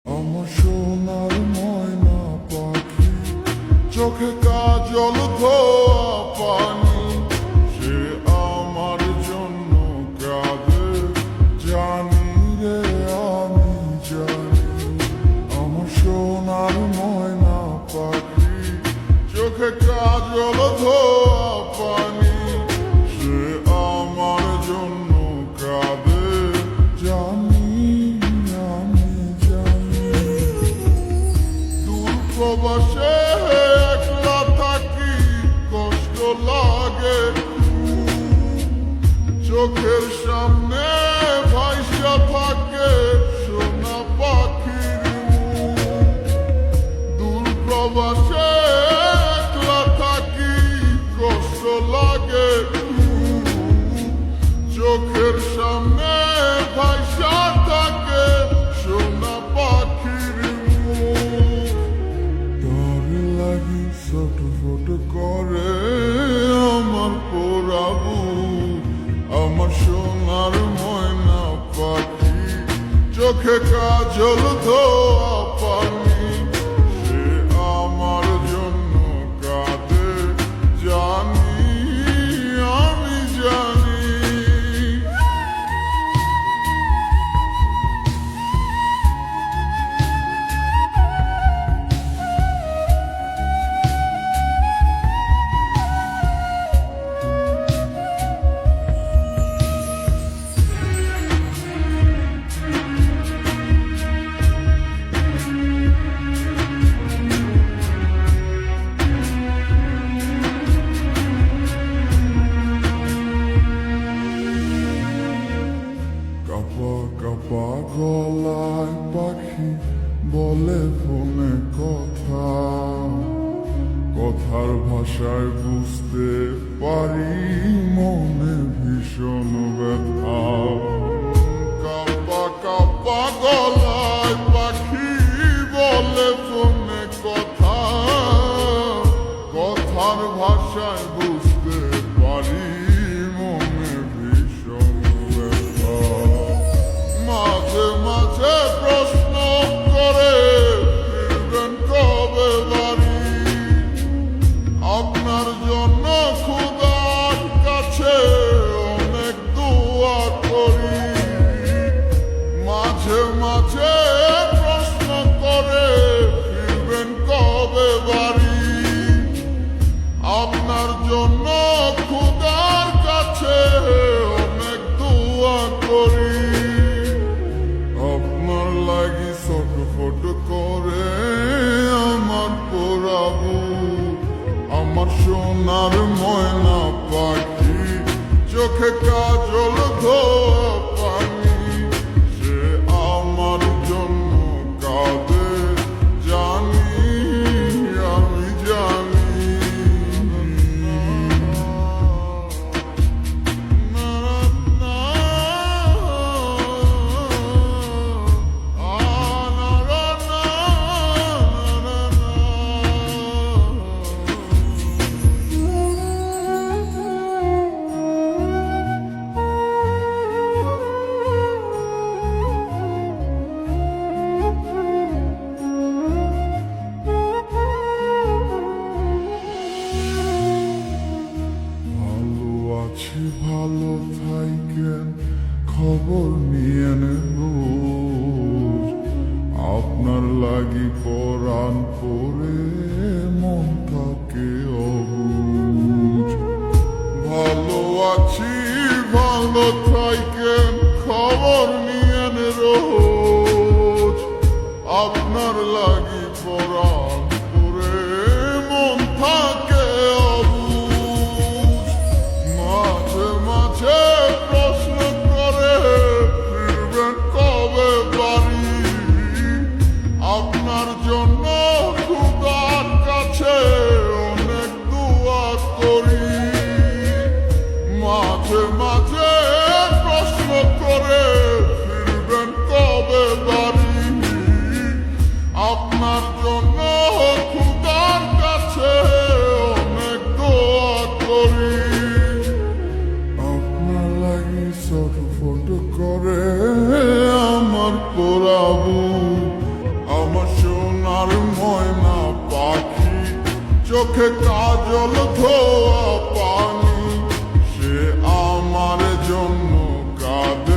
আমার সোনার ময়না পাখি, চোখে কাজল ধোয়া পানি, সে আমার জন্য কাঁদে জানি রে আমি জানি। আমার সোনার ময়না পাখি, চোখে কাজল ধোয়া পানি, সে আমার জন্য কাঁদে জানি আমি জানি। দূর প্রবাসে একলা থাকি, কষ্ট লাগে, চোখের সামনে ভাইসা থাকে সোনা পাখির মুখ। দূর প্রবাসে একলা থাকি, কষ্ট লাগে, চোখের সামনে ভাইসা থাকে সোনা পাখির মুখ। তার লাগি ছটফট করে আমার পোড়াবু, আমার সোনার ময়না পাখি, চোখে কাজল ধোয়া পানি, সে আমার জন্য কাঁদে জানি আমি জানি। কাপা কাপা গলায় পাখি বলে ফোনে কথা, কথার ভাষায় বুঝতে পারি মনে ভীষণ ব্যথা। কাপা কাপা গলায় পাখি বলে ফোনে কথা, কথার ভাষায় বুঝতে পারি মনে ভীষণ ব্যথা। মাঝে মাঝে প্রশ্ন করে ফিরবেন কবে বাড়ি, আপনার জন্য খোদার কাছে অনেক দোয়া করি। মাঝে মাঝে প্রশ্ন করে ফিরবেন কবে বাড়ি, আপনার জন্য খোদার কাছে অনেক দোয়া করি। আপনার লাগি ছটফট করে আমার পোড়াবু, আমার সোনার ময়না পাখি, চোখে কাজল ধোয়া পানি, সে আমার জন্য কাঁদে জানি আমি জানি। ভালো আছি ভালো থাইকেন, খবর নিয়েন রোজ, আপনার লাগি পরাণ করে মন থাকে অবুঝ। ভালো আছি ভালো থাইকেন, খবর নিয়েন রোজ, আপনার লাগি পরাণ করে মন থাকে অবুঝ। মাঝে মাঝে প্রশ্ন করে ফিরবেন কবে বাড়ি, আপনার জন্য খোদার কাছে অনেক দোয়া করি। মাঝে মাঝে প্রশ্ন করে ফিরবেন কবে বাড়ি, আপনার জন্য খোদার কাছে অনেক দোয়া করি। আপনার লাগি ছটফট করে আমার পোড়াবু, চোখে কাজল ধোয়া পানি, সে আমার জন্য কাঁদে।